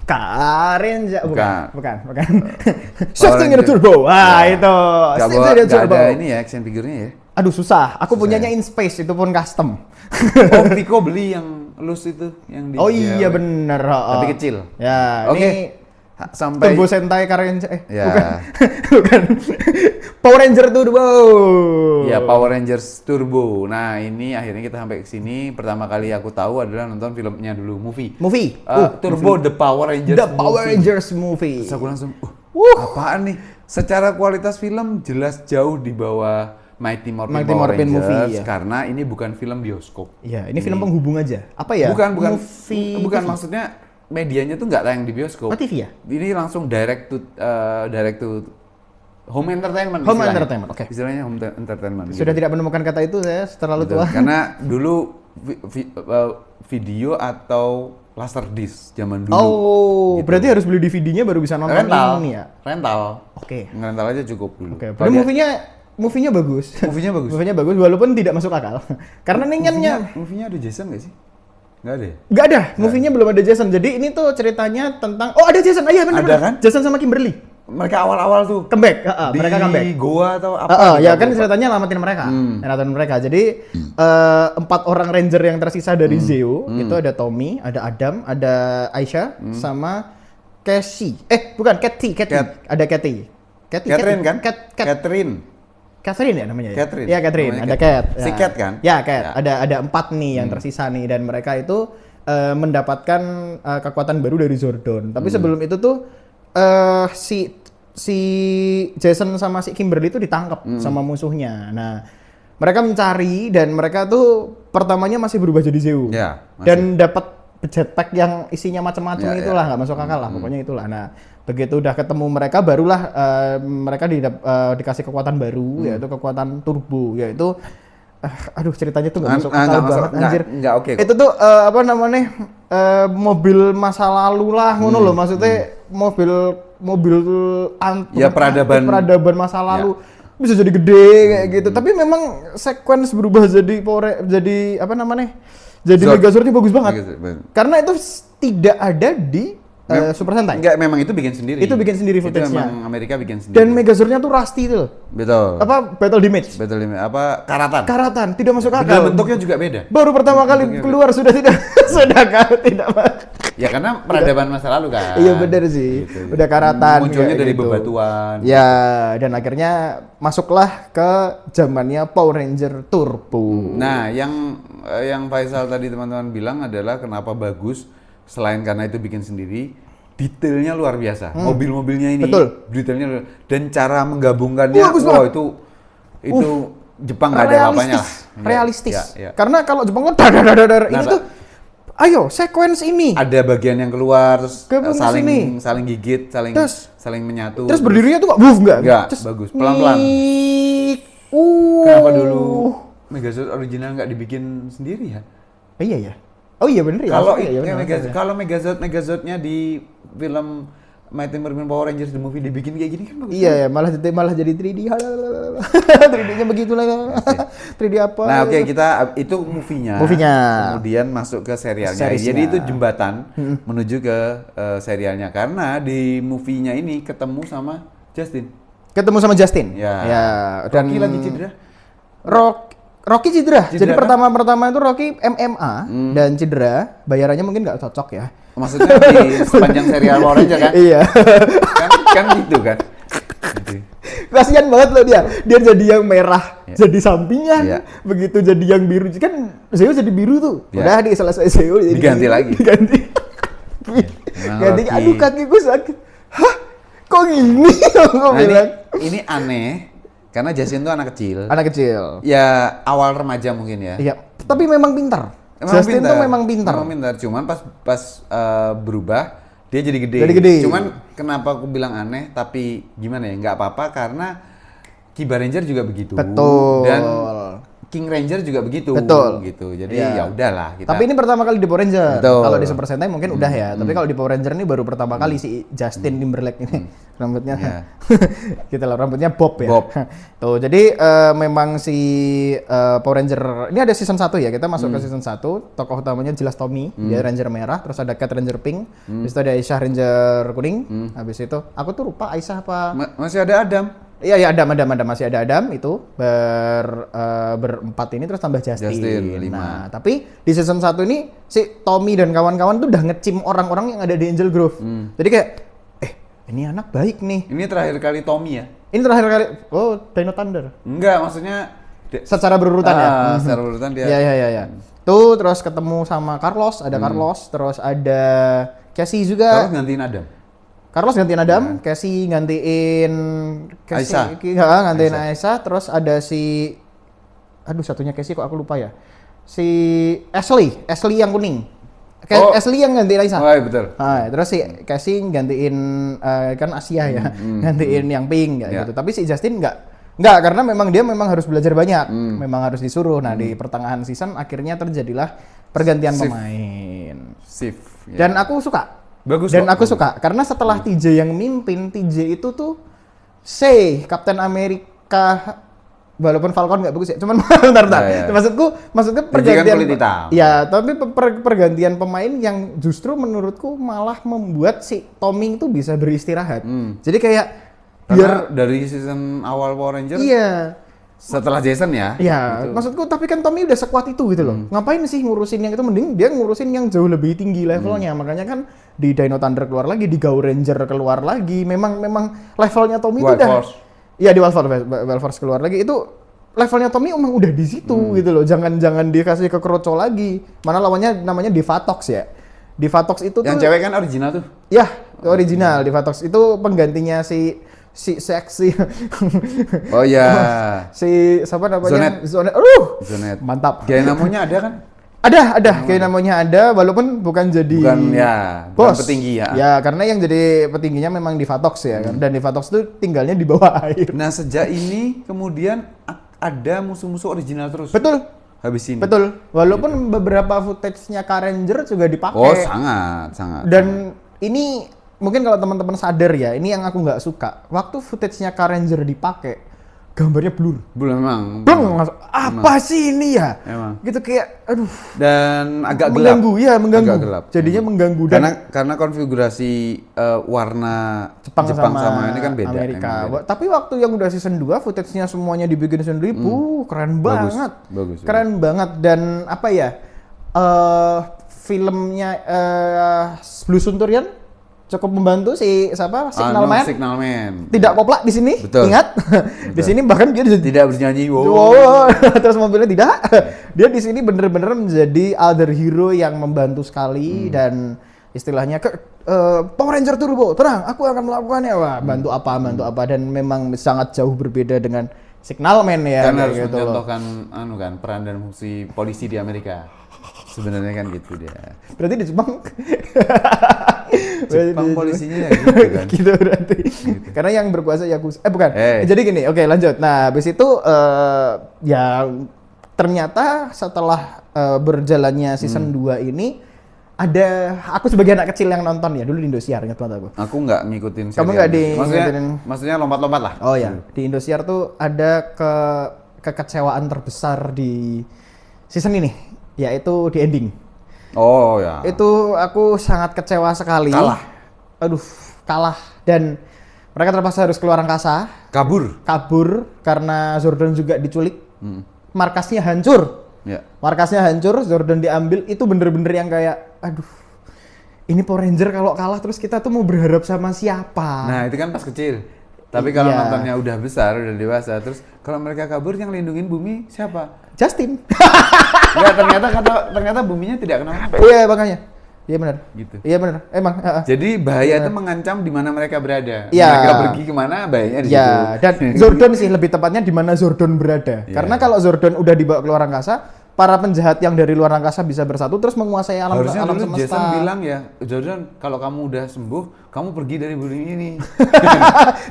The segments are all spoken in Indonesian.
Karenja Bukan. bukan. Shifting into turbo. Wah, Ya. itu. Shifting into Gak turbo. ada ini ya action figurnya ya. Aduh, susah. Aku Susah punyanya ya? in space, itu pun custom. Oh, Pico beli yang loose itu yang di Oh iya JLW. bener. Tapi kecil. Ya, Oke. ini Sampai Turbo Sentai Karenja Ya. bukan. Bukan. Power Ranger Turbo. ya Power Rangers Turbo. Nah, ini akhirnya kita sampai ke sini. Pertama kali aku tahu adalah nonton filmnya dulu, movie. Movie. Turbo The Power Rangers. The Power movie. Rangers movie. Terus aku langsung, apaan nih? Secara kualitas film jelas jauh di bawah Mighty Morphin Mighty Power Morphin Rangers movie, ya. karena ini bukan film bioskop. Iya, ini film penghubung aja. Apa ya? Bukan Movie. bukan TV. maksudnya medianya tuh nggak tayang di bioskop. Oh, TV ya? Ini langsung direct to home entertainment. Home istilahnya. entertainment, oke. Istilahnya home entertainment. Sudah gitu. tidak menemukan kata itu, saya terlalu Betul. tua. Karena dulu video atau laserdisc zaman dulu. Oh, Gitu. berarti harus beli DVD-nya baru bisa nonton rental. ini ya? Rental. Oke. Rental aja cukup dulu. Oke, Kalau berarti dia- movie-nya bagus. Movie-nya bagus. Movie-nya bagus walaupun tidak masuk akal. Karena ningannya Movie-nya ada Jason nggak sih? Nggak ada ya? nggak ada, movie-nya belum ada Jason. Jadi ini tuh ceritanya tentang ada Jason. Iya benar. Ada kan? Jason sama Kimberly. Mereka awal-awal tuh Comeback, di mereka comeback. goa atau apa? Ya gitu, kan aku lupa. ceritanya nyelamatin mereka, nyelamatin mereka. Jadi 4 orang ranger yang tersisa dari Zeo itu ada Tommy, ada Adam, ada Aisyah, sama Casey. Bukan Cathy. Cat. Ada Cathy. Catherine kan? Catherine ya namanya. Catherine. Iya Catherine. Namanya Ada Cat. Si Cat kan? Ya Cat. Ya. Ada 4 nih yang tersisa nih dan mereka itu mendapatkan kekuatan baru dari Zordon. Tapi sebelum itu tuh si Jason sama si Kimberly itu ditangkap sama musuhnya. Nah, mereka mencari dan mereka tuh pertamanya masih berubah jadi Zeo. Ya, masih. Dan dapat jetpack yang isinya macam-macam Ya, itulah, nggak masuk akal lah pokoknya itulah. Nah, begitu udah ketemu mereka barulah mereka dikasih kekuatan baru yaitu kekuatan turbo yaitu aduh ceritanya tuh nggak masuk akal banget anjir. Nggak oke kok. Itu tuh apa namanya mobil masa lalu lah ngono loh maksudnya mobil Ya, peradaban masa lalu bisa jadi gede kayak gitu. Tapi memang sequence berubah jadi apa namanya? Jadi Zord. Megazordnya bagus banget. Megazord. Karena itu tidak ada di Super Sentai. Enggak, memang itu bikin sendiri. Itu bikin sendiri Itu footage-nya. memang Amerika bikin sendiri. Dan Megazordnya tuh rusty itu loh. Betul. Apa battle damage? Betul ini apa karatan. Karatan, tidak masuk Dan akal. bentuknya juga beda. Baru pertama kali keluar sudah tidak tidak. Ya karena peradaban masa lalu kan. Iya benar sih. Gitu. Udah karatan. Munculnya kayak dari gitu. bebatuan. Ya, dan akhirnya masuklah ke zamannya Power Ranger Turbo. Nah, yang Faisal tadi teman-teman bilang adalah kenapa bagus selain karena itu bikin sendiri, detailnya luar biasa. Mobil-mobilnya ini Betul. detailnya dan cara menggabungkannya Bagus banget. itu Jepang nggak ada apa-apanya lah. Realistis. Ya, ya. Karena kalau Jepang kan dar. Ini Nah, tuh ayo sequence ini. Ada bagian yang keluar terus Gabung ke sini. saling gigit, Terus- saling menyatu. Terus berdirinya tuh nggak move nggak? Nggak, Terus bagus. Pelan-pelan. nyik. Kenapa dulu Megazord original nggak dibikin sendiri ya? Iya ya. Oh iya bener ya. Kalau Iya, bener. kalau Megazordnya di film Mighty Morphin Power Rangers the movie dibikin kayak gini kan bagus. Iya ya, malah jadi 3D. 3D-nya begitulah. 3D apa? Nah, oke, kita itu movie-nya. Movie-nya. Kemudian masuk ke serialnya. Seriesnya. Jadi itu jembatan menuju ke serialnya karena di movie-nya ini ketemu sama Justin. Ketemu sama Justin. Ya. Dan Rocky lagi cedera. Rocky cedera. Jadi Cedera kan? pertama itu Rocky MMA dan cedera. Bayarannya mungkin nggak cocok ya. Maksudnya di sepanjang serial Power Ranger kan? Iya. kan gitu kan. Gitu. Kasihan banget loh dia. Dia jadi yang merah, jadi sampingan. Iya. Begitu jadi yang biru kan Zeo jadi biru tuh. Iya. Udah selesai Zeo jadi Diganti biru. lagi. Diganti. Memang Ganti. Rocky. Aduh kakiku sakit. Hah? Kok gini? Aku Nah, bilang. ini aneh karena Justin tuh anak kecil. Anak kecil. Ya awal remaja mungkin ya. Iya. Tapi memang pintar. Justin tuh memang pintar. Memang pintar. Cuman pas berubah dia jadi gede. Jadi gede. Cuman kenapa aku bilang aneh? Tapi gimana ya? Nggak apa-apa karena Kiba Ranger juga begitu. Betul. Dan King Ranger juga begitu. Betul. Gitu. Jadi ya udahlah kita. Tapi ini pertama kali di Power Ranger. Betul. Kalau di Super Sentai mungkin udah ya. Tapi kalau di Power Ranger ini baru pertama kali si Justin Timberlake ini rambutnya gitu loh, rambutnya bob ya. Bob. Tuh, jadi memang si Power Ranger ini ada season 1 ya. Kita masuk ke season 1. Tokoh utamanya jelas Tommy, dia Ranger merah, terus ada Cat Ranger pink, terus ada Aisyah Ranger kuning. Habis itu aku tuh lupa Aisyah apa. Masih ada Adam. Iya ya, Adam masih ada Adam itu berempat ini terus tambah Justin. 5. Nah, tapi di season 1 ini si Tommy dan kawan-kawan tuh udah ngecim orang-orang yang ada di Angel Grove. Jadi kayak ini anak baik nih. Ini terakhir kali Tommy ya? Ini terakhir kali. Oh, Dino Thunder. Enggak, maksudnya secara berurutan ya. Secara berurutan dia. Iya. Tuh terus ketemu sama Carlos, ada Carlos, terus ada Cassie juga. Carlos gantiin Adam. Carlos gantiin Adam, Cassie gantiin Aisyah. Gantiin Aisyah, terus ada si satunya Cassie kok aku lupa ya. Si Ashley yang kuning. Ashley yang gantiin Aisyah. Oh, iya betul. Nah, terus si Cassie gantiin kan Asia ya, gantiin yang pink gitu. Tapi si Justin enggak karena memang dia harus belajar banyak, memang harus disuruh. Nah, di pertengahan season akhirnya terjadilah pergantian pemain. Shift. Dan aku suka. Bagus. Dan aku suka karena setelah TJ yang mimpin, TJ itu tuh Captain America, walaupun Falcon nggak bagus ya, cuman bentar. Ya. Maksudku pergantian kulit hitam. Ya, tapi pergantian pemain yang justru menurutku malah membuat si Tommy itu bisa beristirahat. Jadi kayak biar dari season awal Power Ranger. Iya. Setelah Jason ya. Iya, gitu. Maksudku tapi kan Tommy udah sekuat itu gitu loh. Ngapain sih ngurusin yang itu, mending dia ngurusin yang jauh lebih tinggi levelnya. Makanya kan di Dino Thunder keluar lagi, di Go Ranger keluar lagi. Memang levelnya Tommy itu udah. Iya, di Wild Force keluar lagi itu levelnya Tommy emang udah di situ gitu loh. Jangan dikasih ke Kroco lagi. Mana lawannya namanya Divatox ya. Divatox itu yang tuh cewek kan original tuh. Ya, original Divatox itu penggantinya si seksi. Oh ya. Si siapa namanya? Zonet. Zonet. Mantap. Dynamonya ada kan? Ada. Dynamonya ada walaupun bukan bos. Petinggi ya. Ya, karena yang jadi petingginya memang Divatox ya kan. Dan Divatox itu tinggalnya di bawah air. Nah, sejak ini kemudian ada musuh-musuh original terus. Betul. Habis ini. Betul. Walaupun beberapa footage-nya Car Ranger juga dipakai. Oh, sangat. Dan ini mungkin kalau teman-teman sadar ya, ini yang aku nggak suka. Waktu footage-nya Car Ranger dipakai, gambarnya blur. Memang. Apa sih ini ya? Emang. Gitu kayak, aduh. Dan agak mengganggu, gelap. Ya mengganggu. Agak gelap. Jadinya mengganggu. Dan karena konfigurasi warna Jepang sama ini kan beda. Amerika. Tapi waktu yang udah season 2, footage-nya semuanya dibikin sendiri, keren banget. Bagus. Keren banget. Dan apa ya, filmnya Blue Centurion cukup membantu si Signalman. Tidak koplak di sini. Betul. Ingat. Di sini bahkan dia tidak bernyanyi. Wow. Terus mobilnya tidak. Dia di sini bener-bener menjadi other hero yang membantu sekali dan istilahnya Power Ranger Turbo. Tenang, aku akan melakukannya. Wah, bantu apa dan memang sangat jauh berbeda dengan Signalman ya. Karena harus gitu mencontohkan peran dan fungsi polisi di Amerika. Sebenarnya kan gitu dia. Berarti di Jepang polisinya ya gitu kan. Gitu berarti. Gitu. Karena yang berkuasa Yakuza. Bukan. Jadi gini, oke lanjut. Nah, habis itu ya ternyata setelah berjalannya season 2 ini ada aku sebagai anak kecil yang nonton ya dulu di Indosiar, ingat banget aku. Aku nggak ngikutin. Kamu nggak di maksudnya lompat-lompat lah. Oh ya, di Indosiar tuh ada kekecewaan terbesar di season ini, yaitu di ending. Oh ya. Itu aku sangat kecewa sekali. Kalah. Dan mereka terpaksa harus keluar angkasa. Kabur karena Zordon juga diculik. Markasnya hancur. Ya. Markasnya hancur, Zordon diambil. Itu bener-bener yang kayak, ini Power Ranger kalau kalah terus kita tuh mau berharap sama siapa? Nah itu kan pas kecil. Tapi kalau nontonnya udah besar, udah dewasa, terus kalau mereka kabur yang lindungin bumi siapa? Justin. Enggak, ternyata buminya tidak kenapa. Iya makanya. Iya benar. Gitu. Iya benar. Emang. Jadi bahaya itu mengancam di mana mereka berada. Ya. Mereka pergi kemana, bahayanya di situ. Ya. Dan Zordon sih lebih tepatnya di mana Zordon berada. Ya. Karena kalau Zordon udah dibawa keluar angkasa, para penjahat yang dari luar angkasa bisa bersatu terus menguasai alam Harusnya alam dulu semesta. Jason bilang ya, Jordan kalau kamu udah sembuh, kamu pergi dari bumi ini.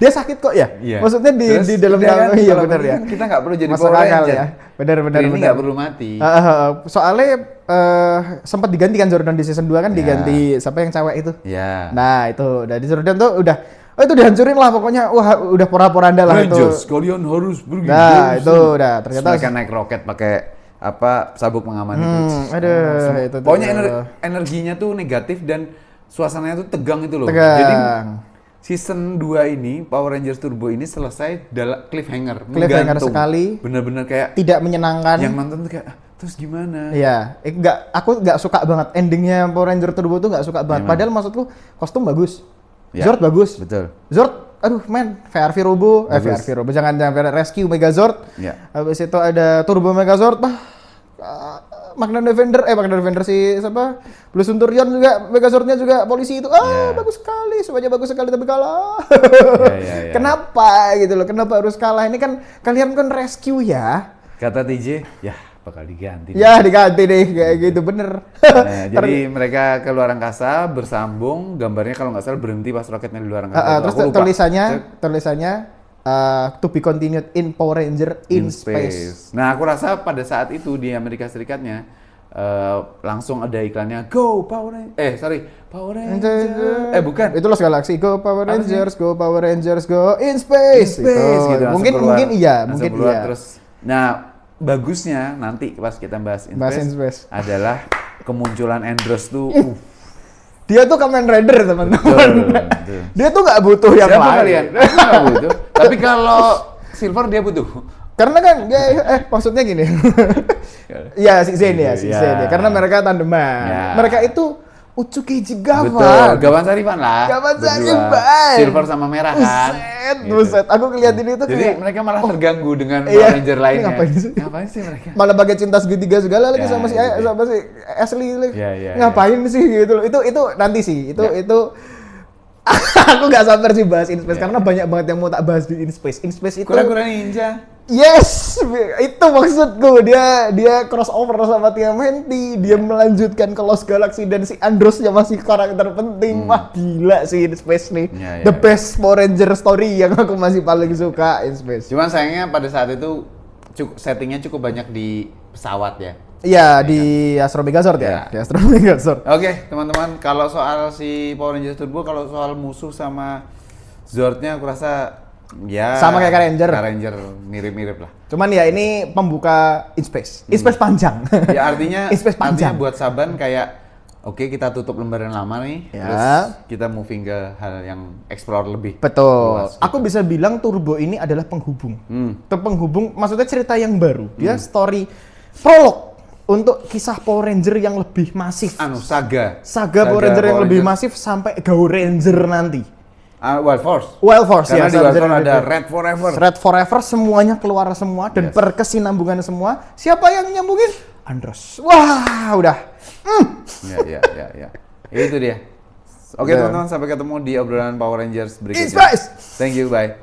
Dia sakit kok ya? Iya. Maksudnya di dalam kan, iya kalau benar begini ya. kan kita nggak perlu jadi Masuk Power akal Ranger. ya. Benar. Ini nggak perlu mati. Soalnya sempat digantikan Jordan di season 2 kan diganti siapa yang cewek itu? Ya. Nah, itu dari Jordan tuh udah itu dihancurin lah pokoknya. Wah, udah pora-poranda lah itu. Rangers, kalian harus pergi. Nah, itu udah ternyata mereka naik roket pakai apa sabuk pengaman itu. Aduh, itu Pokoknya energinya tuh negatif dan suasananya tuh tegang itu loh. Tegang. Jadi season 2 ini Power Rangers Turbo ini selesai dalam cliffhanger sekali. Bener-bener kayak tidak menyenangkan. yang nonton tuh kayak terus gimana? Iya, aku nggak suka banget endingnya Power Ranger Turbo tuh nggak suka banget. Padahal maksudku kostum bagus, Zord bagus, betul. Zord, aduh men, VRV Robo, jangan Rescue Megazord. Ya. Habis itu ada Turbo Megazord, Magna Defender si siapa? Blue Centurion juga, Megazordnya juga polisi itu, bagus sekali, semuanya bagus sekali tapi kalah. Ya. Kenapa gitu loh? Kenapa harus kalah? Ini kan kalian kan rescue ya. Kata TJ, ya bakal diganti. Ya diganti deh kayak gitu bener. Nah, jadi mereka ke luar angkasa bersambung, gambarnya kalau nggak salah berhenti pas roketnya di luar angkasa. Terus tulisannya to be continued in Power Ranger in space. Nah, aku rasa pada saat itu di Amerika Serikatnya langsung ada iklannya Go Power Ranger. Power Ranger. Bukan. Itu Lost Galaxy. Go Power Rangers, go Power Rangers, go in space. Gitu. Mungkin iya. Terus, nah bagusnya nanti pas kita bahas in space adalah kemunculan Andros tuh. Dia tuh Kamen Rider teman-teman. Dia tuh nggak butuh yang siapa lain. Kalian? Aku nggak butuh. Tapi kalau Silver dia butuh. Karena kan maksudnya gini. Iya si Zen ya. Karena mereka tandeman. Ya. Mereka itu Utsuki Jigawa. Betul, Gawan Sariban lah. Gawan berdua. Sariban. Silver sama merah kan. Buset. Aku ngeliatin itu Jadi kayak mereka malah terganggu dengan Power Ranger lainnya. Ngapain sih mereka? Malah pakai cinta segitiga segala lagi sama si Ashley lagi. Ngapain sih gitu loh. Itu nanti sih. Itu aku nggak sabar sih bahas in space karena banyak banget yang mau tak bahas di in space. In space itu Kura-kura ninja. Yes, itu maksudku. Dia crossover sama Tiamenti, dia melanjutkan ke Lost Galaxy dan si Androsnya masih karakter penting. Wah gila sih in space nih. The best Power Ranger story yang aku masih paling suka in space. Cuman sayangnya pada saat itu settingnya cukup banyak di pesawat ya. Iya, di Astro Megazord ya. Di Astro Megazord. Oke, teman-teman, kalau soal si Power Rangers Turbo, kalau soal musuh sama Zordnya aku rasa ya sama kayak Ranger mirip-mirip lah. Cuman ya ini pembuka in space. In space panjang. Ya artinya in space panjang. Artinya buat Saban kayak oke, kita tutup lembaran lama nih. Terus kita moving ke hal yang explore lebih. Betul. Luas, aku bisa bilang Turbo ini adalah penghubung. Penghubung maksudnya cerita yang baru. Dia story prolog untuk kisah Power Ranger yang lebih masif. Saga Power Ranger yang lebih masif sampai Go Ranger nanti. Wild Force. Karena Karena di Wild Force ada Red Forever. Red Forever semuanya keluar semua dan berkesinambungan semua. Siapa yang nyambungin? Andros. Wah, udah. Ya. Itu dia. Oke teman-teman, sampai ketemu di obrolan Power Rangers berikutnya. In space. Thank you, bye.